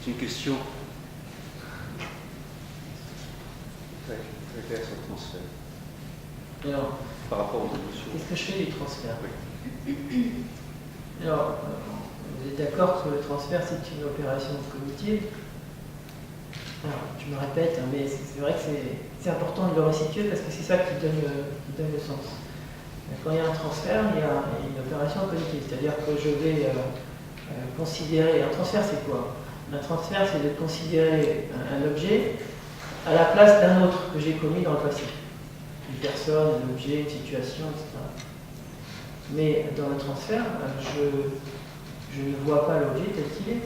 C'est une question très claire sur le transfert. Alors, par rapport aux émotions. Qu'est-ce que je fais du transfert? Oui. Alors, vous êtes d'accord que le transfert, c'est une opération cognitive? Alors, je me répète, hein, mais c'est vrai que c'est important de le resituer parce que c'est ça qui donne le sens. Quand il y a un transfert, il y a une opération cognitive, c'est-à-dire que je vais considérer... Un transfert, c'est quoi? Un transfert, c'est de considérer un objet à la place d'un autre que j'ai commis dans le passé. Une personne, un objet, une situation, etc. Mais dans le transfert, je ne vois pas l'objet tel qu'il est.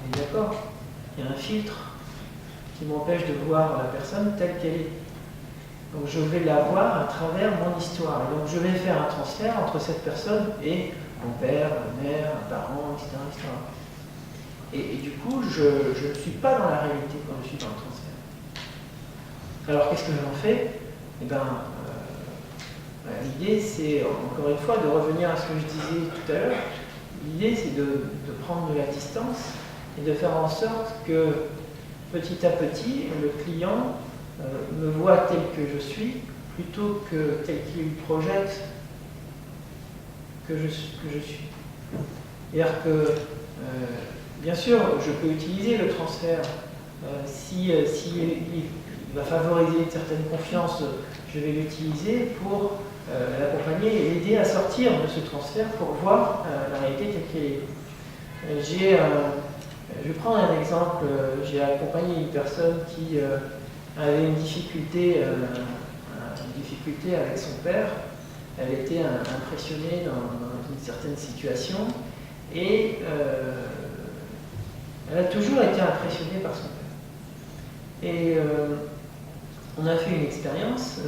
On est d'accord? Il y a un filtre qui m'empêche de voir la personne telle qu'elle est. Donc je vais la voir à travers mon histoire. Et donc je vais faire un transfert entre cette personne et mon père, ma mère, un parent, etc. etc. Et du coup, je ne suis pas dans la réalité quand je suis dans le transfert. Alors qu'est-ce que j'en fais? Eh bien, l'idée, c'est, encore une fois, de revenir à ce que je disais tout à l'heure. L'idée, c'est de prendre de la distance et de faire en sorte que, petit à petit, le client me voit tel que je suis, plutôt que tel qu'il projette que je suis. C'est-à-dire que, bien sûr, je peux utiliser le transfert. Si il va favoriser une certaine confiance, je vais l'utiliser pour l'accompagner et l'aider à sortir de ce transfert pour voir la réalité telle qu'elle est. Je vais prendre un exemple. J'ai accompagné une personne qui avait une difficulté avec son père. Elle était impressionnée dans une certaine situation et elle a toujours été impressionnée par son père. Et on a fait une expérience,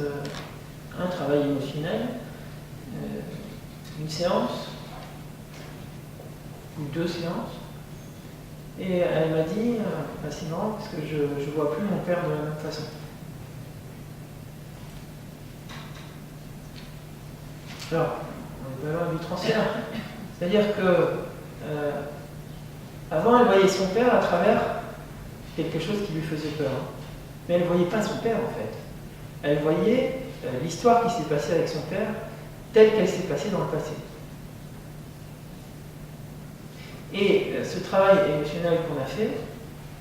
un travail émotionnel, une séance, ou 2 séances, et elle m'a dit, c'est marrant parce que je ne vois plus mon père de la même façon. Alors, on va avoir du transfert. C'est-à-dire que avant, elle voyait son père à travers quelque chose qui lui faisait peur. Mais elle ne voyait pas son père en fait. Elle voyait l'histoire qui s'est passée avec son père telle qu'elle s'est passée dans le passé. Et ce travail émotionnel qu'on a fait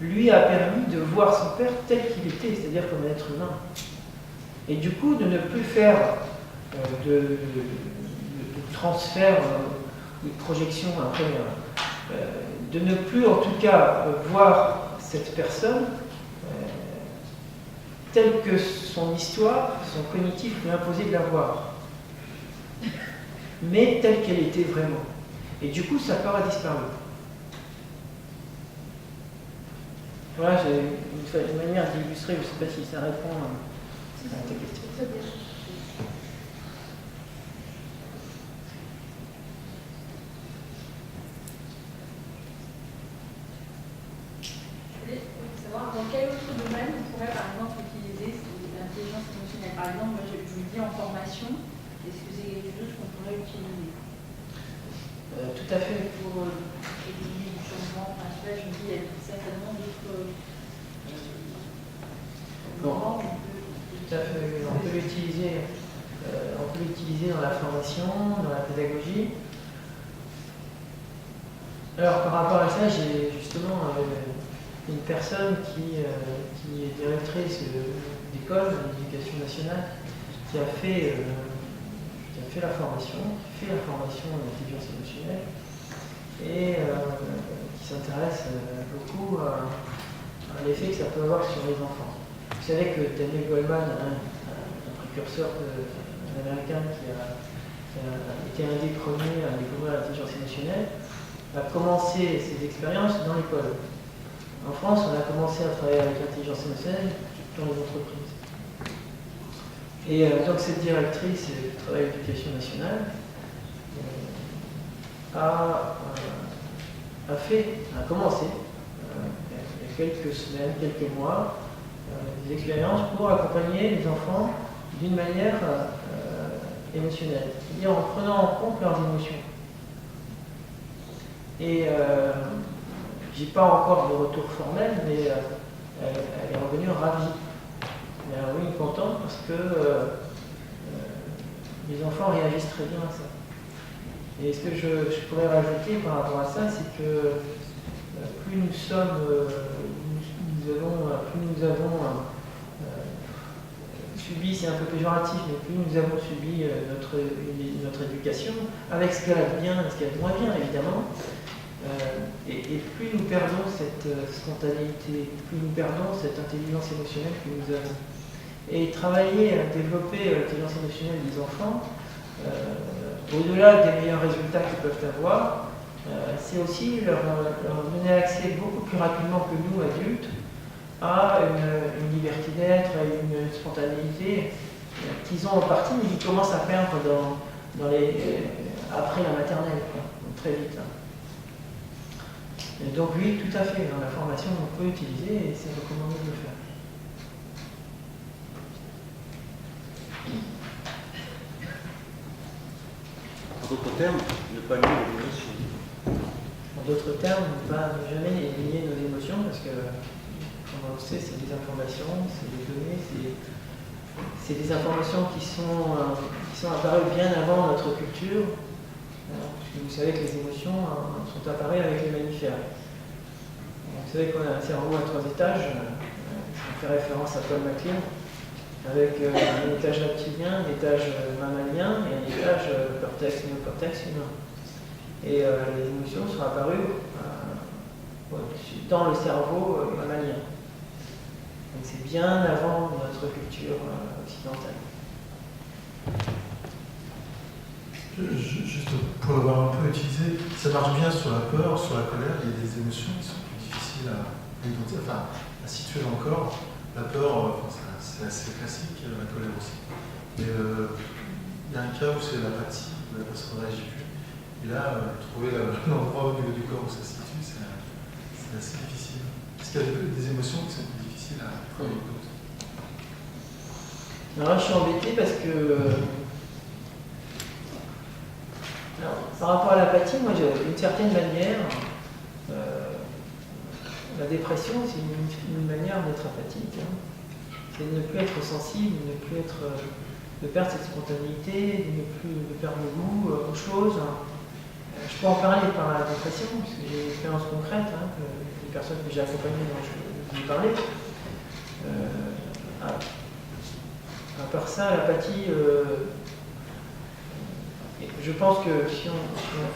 lui a permis de voir son père tel qu'il était, c'est-à-dire comme un être humain. Et du coup, de ne plus faire de transfert ou de projection après, de ne plus en tout cas voir cette personne telle que son histoire, son cognitif lui imposait de la voir, mais telle qu'elle était vraiment. Et du coup, sa peur a disparu. Voilà, j'ai une manière d'illustrer, je ne sais pas si ça répond à ta question. Savoir dans quel autre domaine on pourrait par exemple utiliser l'intelligence émotionnelle. Par exemple, moi je vous dis en formation, est-ce que c'est quelque chose qu'on pourrait utiliser? Tout à fait. Pour éliminer du changement, enfin, je me dis, il y a certainement d'autres moments. Tout à fait. On peut l'utiliser dans la formation, dans la pédagogie. Alors par rapport à ça, j'ai justement une personne qui est directrice d'école d'éducation nationale, qui a fait la formation, qui fait la formation en intelligence émotionnelle et qui s'intéresse beaucoup à l'effet que ça peut avoir sur les enfants. Vous savez que Daniel Goleman, un précurseur américain qui a été un des premiers à découvrir l'intelligence émotionnelle, a commencé ses expériences dans l'école. En France, on a commencé à travailler avec l'intelligence émotionnelle dans les entreprises. Et donc cette directrice du travail d'éducation nationale a commencé il y a quelques semaines, quelques mois, des expériences pour accompagner les enfants d'une manière émotionnelle, c'est-à-dire en prenant en compte leurs émotions. Et j'ai pas encore de retour formel, mais elle est revenue ravie. Elle est revenue contente parce que les enfants réagissent très bien à ça. Et ce que je pourrais rajouter par rapport à ça, c'est que plus nous avons subi, c'est un peu péjoratif, mais plus nous avons subi notre éducation, avec ce qu'elle a de bien et ce qu'elle a de moins bien, évidemment, et plus nous perdons cette spontanéité, plus nous perdons cette intelligence émotionnelle que nous avons. Et travailler à développer l'intelligence émotionnelle des enfants, au-delà des meilleurs résultats qu'ils peuvent avoir, c'est aussi leur donner accès beaucoup plus rapidement que nous, adultes, à une liberté d'être, à une spontanéité qu'ils ont en partie, mais qu'ils commencent à perdre après la maternelle, quoi, donc très vite. Hein. Et donc oui, tout à fait, dans la formation, on peut utiliser et c'est recommandé de le faire. En d'autres termes, ne pas nier les émotions. En d'autres termes, ne jamais nier nos émotions parce que, comme on le sait, c'est des informations, c'est des données, c'est des informations qui sont apparues bien avant notre culture. Puisque vous savez que les émotions sont apparues avec les mammifères. Vous savez qu'on a un cerveau à 3 étages, on fait référence à Paul MacLean, avec un étage reptilien, un étage mammalien et un étage cortex, néocortex humain. Et les émotions sont apparues dans le cerveau mammalien. Donc c'est bien avant notre culture occidentale. Juste pour l'avoir un peu utilisé, ça marche bien sur la peur, sur la colère, il y a des émotions qui sont plus difficiles à identifier, enfin à situer dans le corps. La peur, c'est assez classique, la colère aussi. Mais il y a un cas où c'est l'apathie, où la personne ne réagit plus. Et là, trouver l'endroit au niveau du corps où ça se situe, c'est assez difficile. Est-ce qu'il y a des émotions qui sont plus difficiles à travailler que d'autres? Alors là, je suis embêté parce que alors, par rapport à l'apathie, moi, d'une certaine manière, la dépression, c'est une manière d'être apathique. Hein. C'est de ne plus être sensible, de perdre cette spontanéité, de perdre le goût aux choses. Je peux en parler par la dépression, puisque j'ai une expérience concrète, des personnes que j'ai accompagnées dont je vous ai parlé. À part ça, l'apathie, je pense que si on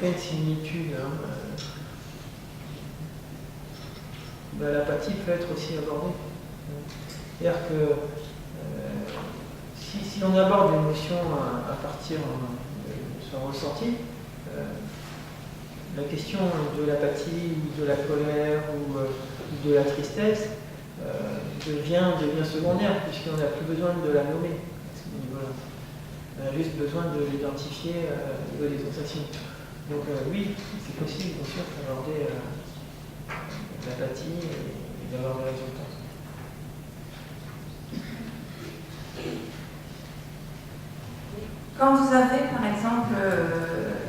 fait une similitude, l'apathie peut être aussi abordée. C'est-à-dire que si on aborde l'émotion à partir de son ressenti, la question de l'apathie, ou de la colère, ou de la tristesse devient secondaire, puisqu'on n'a plus besoin de la nommer à ce niveau-là. On a juste besoin de l'identifier au niveau des sensations. Donc oui, c'est possible, bien sûr, d'aborder l'apathie et d'avoir des résultats. Quand vous avez, par exemple,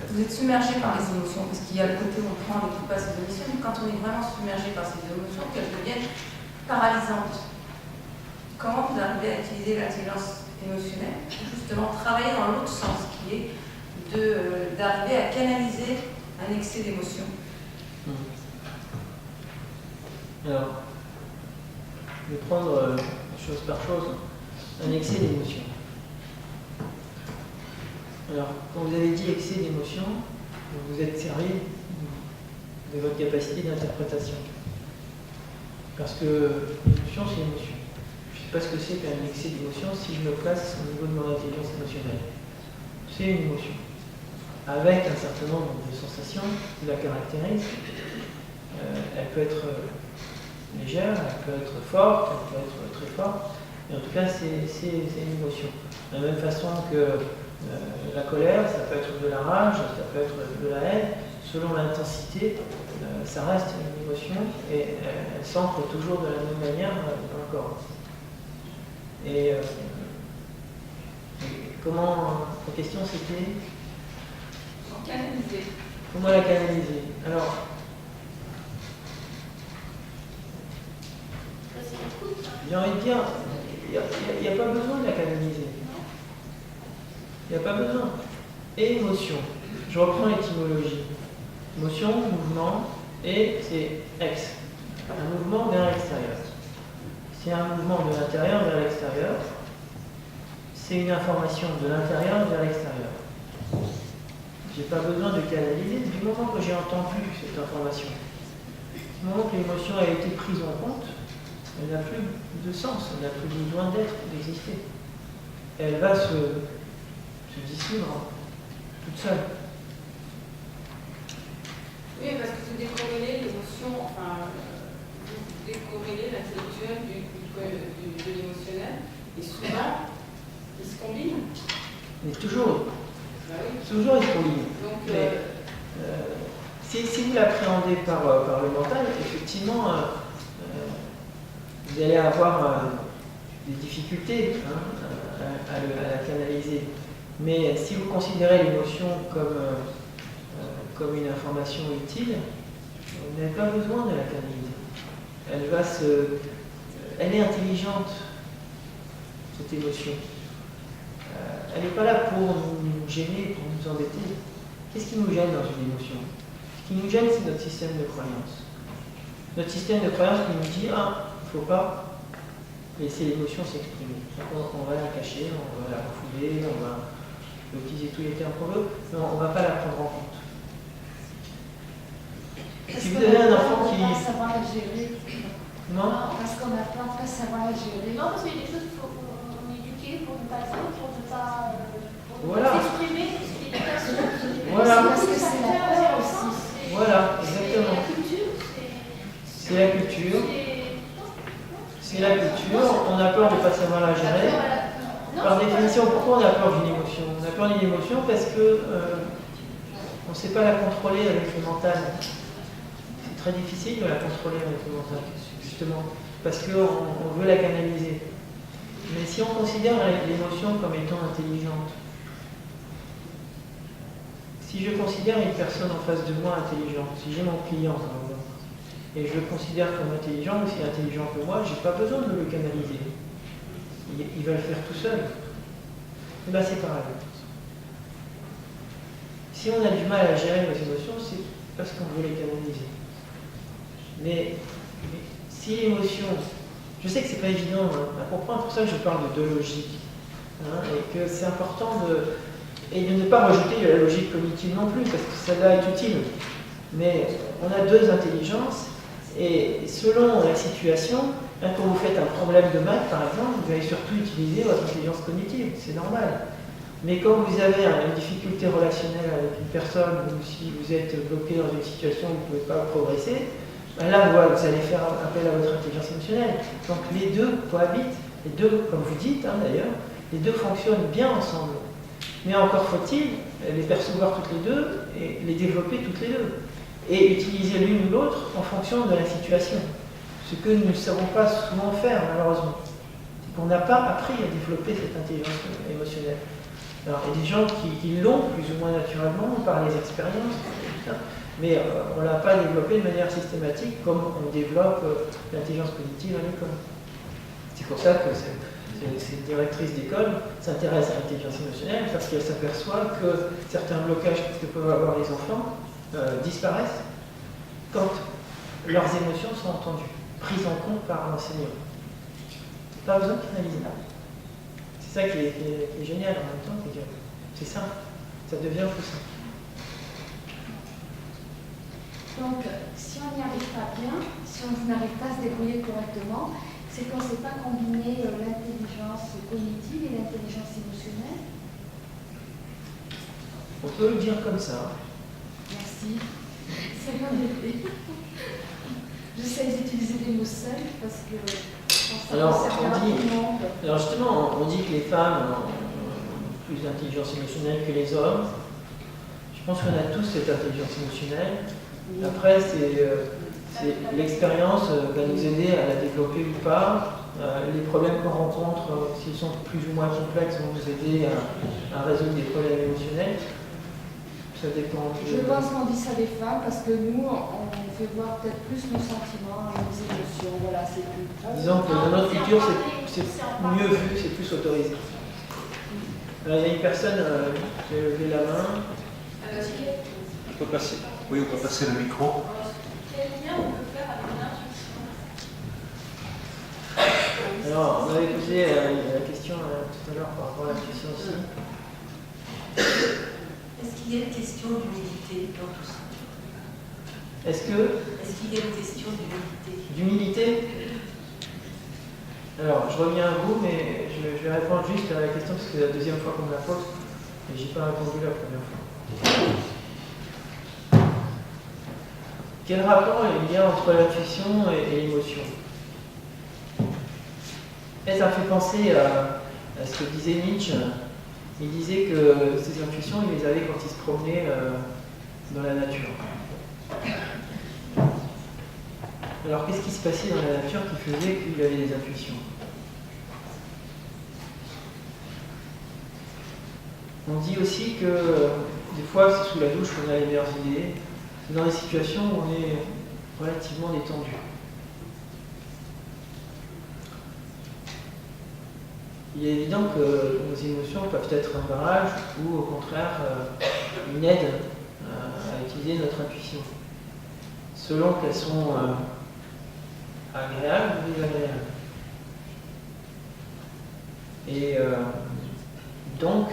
vous êtes submergé par les émotions, parce qu'il y a le côté où on prend et tout passe ces émotions, mais quand on est vraiment submergé par ces émotions, qu'elles deviennent paralysantes, comment vous arrivez à utiliser l'intelligence émotionnelle pour justement travailler dans l'autre sens, qui est d'arriver à canaliser un excès d'émotion? Alors, je vais prendre chose par chose, un excès d'émotion. Alors, quand vous avez dit excès d'émotion, vous êtes servi de votre capacité d'interprétation. Parce que l'émotion, c'est l'émotion. Je ne sais pas ce que c'est qu'un excès d'émotion si je me place au niveau de mon intelligence émotionnelle. C'est une émotion, avec un certain nombre de sensations qui la caractérisent. Elle peut être légère, elle peut être forte, elle peut être très forte, mais en tout cas, c'est une émotion. De la même façon que la colère, ça peut être de la rage, ça peut être de la haine, selon l'intensité, ça reste une émotion et elle s'ancre toujours de la même manière dans le corps. Et comment, la question c'était Canaliser. comment la canaliser? Alors, J'ai envie de dire, il n'y a pas besoin de la canaliser. Il n'y a pas besoin. Et émotion. Je reprends l'étymologie. Motion, mouvement, et c'est ex. Un mouvement vers l'extérieur. C'est un mouvement de l'intérieur vers l'extérieur. C'est une information de l'intérieur vers l'extérieur. Je n'ai pas besoin de canaliser du moment que j'ai entendu cette information. Du moment que l'émotion a été prise en compte, elle n'a plus de sens, elle n'a plus besoin d'être, d'exister. Elle va se dissoudre toute seule. Oui, parce que vous décorrélez l'émotion, enfin, vous décorrélez l'intellectuel de l'émotionnel, et souvent, ils se combinent. Mais toujours, Bah oui. toujours ils se combinent. Donc, Mais, si vous l'appréhendez par le mental, effectivement, vous allez avoir des difficultés à la canaliser. Mais si vous considérez l'émotion comme une information utile, vous n'avez pas besoin de la canaliser. Elle est intelligente, cette émotion. Elle n'est pas là pour nous gêner, pour nous embêter. Qu'est-ce qui nous gêne dans une émotion? Ce qui nous gêne, c'est notre système de croyance. Notre système de croyance qui nous dit, il ne faut pas laisser l'émotion s'exprimer. On va la cacher, on va la refouler, on va utiliser tous les termes qu'on veut, mais on ne va pas la prendre en compte. Si vous avez un enfant qui... On va pas savoir la gérer. Non, parce qu'on n'a pas savoir la gérer. Non, parce qu'il y a des choses qu'il faut éduquer pour ne pas dire, pour ne pas Voilà. s'exprimer. Parce qu'il y a des personnes qui... Voilà. Parce que c'est la peur aussi. Voilà, exactement. C'est la culture, C'est la culture, on a peur de ne pas savoir la gérer. Par définition, pourquoi on a peur d'une émotion? On a peur d'une émotion parce que on ne sait pas la contrôler avec le mental. C'est très difficile de la contrôler avec le mental, justement, parce qu'on veut la canaliser. Mais si on considère l'émotion comme étant intelligente, si je considère une personne en face de moi intelligente, si j'ai mon client par exemple, et je le considère comme intelligent, aussi intelligent que moi, je n'ai pas besoin de le canaliser. Il va le faire tout seul. Et bien c'est pareil. Si on a du mal à gérer nos émotions, c'est parce qu'on veut les canaliser. Mais si l'émotion, je sais que c'est pas évident à comprendre, c'est pour ça que je parle de logique, et que c'est important de ne pas rejeter la logique cognitive non plus, parce que celle-là est utile. Mais on a deux intelligences, et selon la situation, quand vous faites un problème de maths, par exemple, vous allez surtout utiliser votre intelligence cognitive, c'est normal. Mais quand vous avez une difficulté relationnelle avec une personne, ou si vous êtes bloqué dans une situation où vous ne pouvez pas progresser, là, vous allez faire appel à votre intelligence émotionnelle. Donc les deux cohabitent, les deux, comme vous dites d'ailleurs, les deux fonctionnent bien ensemble. Mais encore faut-il les percevoir toutes les deux et les développer toutes les deux. Et utiliser l'une ou l'autre en fonction de la situation. Ce que nous ne savons pas souvent faire, malheureusement. C'est qu'on n'a pas appris à développer cette intelligence émotionnelle. Alors, il y a des gens qui l'ont plus ou moins naturellement par les expériences, mais on ne l'a pas développé de manière systématique comme on développe l'intelligence cognitive à l'école. C'est pour ça que cette directrice d'école s'intéresse à l'intelligence émotionnelle, parce qu'elle s'aperçoit que certains blocages que peuvent avoir les enfants disparaissent quand leurs émotions sont entendues, prises en compte par l'enseignant. Pas besoin de canaliser. C'est ça qui est génial en même temps, c'est simple, ça devient plus simple. Donc, si on n'y arrive pas bien, si on n'arrive pas à se débrouiller correctement, c'est qu'on ne sait pas combiner l'intelligence cognitive et l'intelligence émotionnelle. On peut le dire comme ça. Merci. C'est bien d'aider. J'essaie d'utiliser des mots simples parce que Alors justement, on dit que les femmes ont plus d'intelligence émotionnelle que les hommes. Je pense qu'on a tous cette intelligence émotionnelle. Après, c'est l'expérience va nous aider à la développer ou pas. Les problèmes qu'on rencontre, s'ils sont plus ou moins complexes, vont nous aider à résoudre des problèmes émotionnels. Ça dépend. Je pense qu'on dit ça des femmes parce que nous, on fait voir peut-être plus nos sentiments et nos émotions. Voilà, c'est plus. Disons que dans notre culture, c'est mieux vu, c'est plus autorisé. Alors, il y a une personne qui a levé la main. On peut passer. Oui, on peut passer le micro. Quel lien on peut faire avec l'intuition? Alors, on avait posé la question tout à l'heure par rapport à l'intuition aussi. Est-ce qu'il y a une question d'humilité dans tout ça? Est-ce qu'il y a une question d'humilité? d'humilité? Alors, je reviens à vous, mais je vais répondre juste à la question parce que c'est la deuxième fois qu'on me la pose et j'ai pas répondu la première fois. Quel rapport il y a entre l'intuition et l'émotion? Et ça me fait penser à ce que disait Nietzsche. Il disait que ses intuitions, il les avait quand il se promenait dans la nature. Alors qu'est-ce qui se passait dans la nature qui faisait qu'il avait des intuitions? On dit aussi que des fois c'est sous la douche qu'on a les meilleures idées, c'est dans les situations où on est relativement détendu. Il est évident que nos émotions peuvent être un barrage ou au contraire une aide à utiliser notre intuition, selon qu'elles sont agréables ou désagréables. Et donc,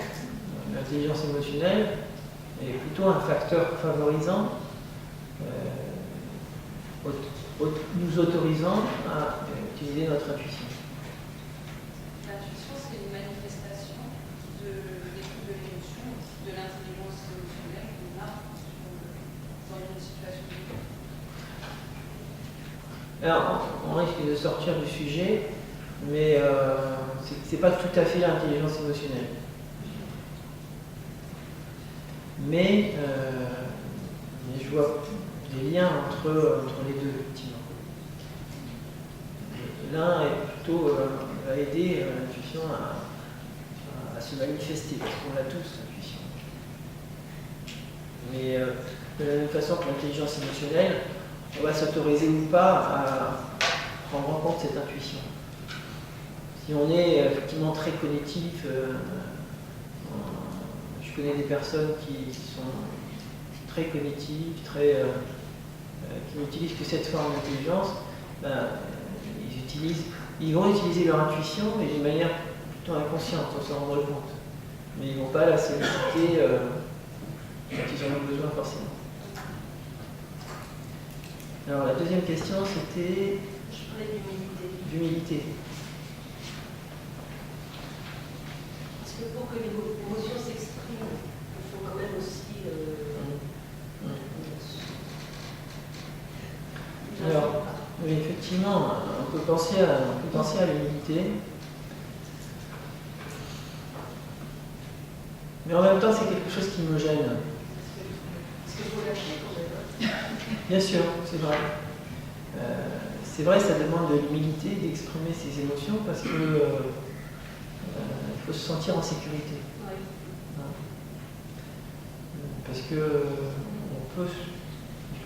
l'intelligence émotionnelle est plutôt un facteur favorisant, nous autorisant à utiliser notre intuition. L'intuition, c'est une manifestation de l'écoute de l'émotion, de l'intelligence émotionnelle qu'on a dans une situation de vie. Alors, on risque de sortir du sujet, mais c'est pas tout à fait l'intelligence émotionnelle. Mais je vois des liens entre les deux, effectivement. L'un est plutôt va aider l'intuition à se manifester, parce qu'on a tous l'intuition. Mais de la même façon que l'intelligence émotionnelle, on va s'autoriser ou pas à prendre en compte cette intuition. Si on est effectivement très cognitif, je connais des personnes qui sont très cognitives, qui n'utilisent que cette forme d'intelligence, ils vont utiliser leur intuition, mais d'une manière plutôt inconsciente, sans s'en rendre compte. Mais ils ne vont pas la solliciter quand ils en ont besoin forcément. Alors la deuxième question, c'était Je parlais d'humilité. Parce que pour que l'émotion s'exprime, il faut quand même aussi. Alors, oui, effectivement, on peut penser à l'humilité. Mais en même temps, c'est quelque chose qui me gêne. Parce qu'il faut lâcher quand même. Bien sûr, c'est vrai. C'est vrai, ça demande de l'humilité d'exprimer ses émotions parce que il faut se sentir en sécurité. Oui. Hein. Parce que on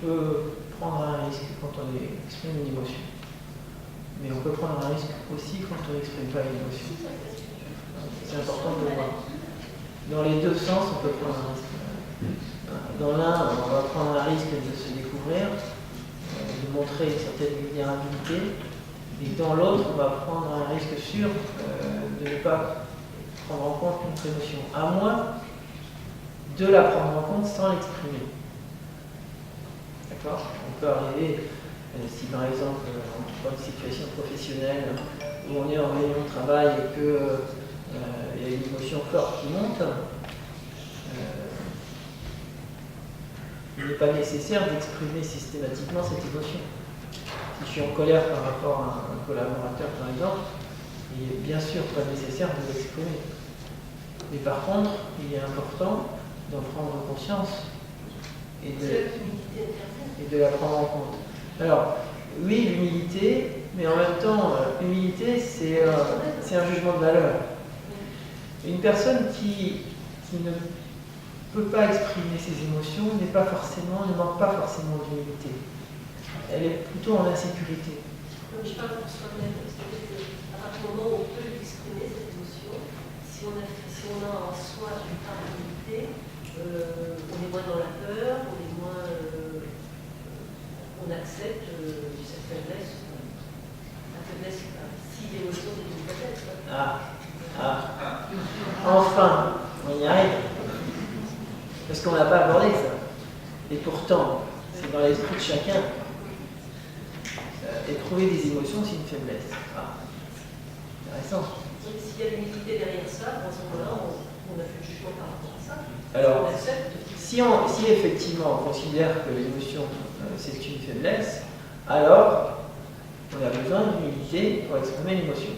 peut prendre un risque quand on exprime une émotion. Mais on peut prendre un risque aussi quand on n'exprime pas une émotion. C'est important de le voir. Dans les deux sens, on peut prendre un risque. Dans l'un, on va prendre un risque de se découvrir, de montrer une certaine vulnérabilité. Et dans l'autre, on va prendre un risque sûr de ne pas prendre en compte notre émotion, à moins de la prendre en compte sans l'exprimer. D'accord ? On peut arriver, si par exemple on prend une situation professionnelle où on est en réunion de travail et qu'il y a une émotion forte qui monte, il n'est pas nécessaire d'exprimer systématiquement cette émotion. Si je suis en colère par rapport à un collaborateur par exemple, il est bien sûr pas nécessaire de l'exprimer. Mais par contre, il est important d'en prendre conscience et de la prendre en compte. Alors, oui, l'humilité, mais en même temps, l'humilité, c'est un jugement de valeur. Une personne qui ne peut pas exprimer ses émotions ne manque pas forcément d'humilité. Elle est plutôt en insécurité. Donc, je parle pour soi-même, c'est-à-dire qu'à partir du moment où on peut exprimer cette émotion, si on a en soi une part d'humilité, on est moins dans la peur, on est moins. On accepte cette faiblesse. La faiblesse, si l'émotion c'est une faiblesse. Enfin, on y arrive. Parce qu'on n'a pas abordé ça. Et pourtant, c'est dans l'esprit de chacun. Et trouver des émotions, c'est une faiblesse. Intéressant. Donc, s'il y a l'humilité derrière ça, à ce moment-là, on a fait le jugement par rapport à ça. Alors, on accepte. si effectivement on considère que l'émotion c'est une faiblesse, alors on a besoin d'humilité pour exprimer l'émotion.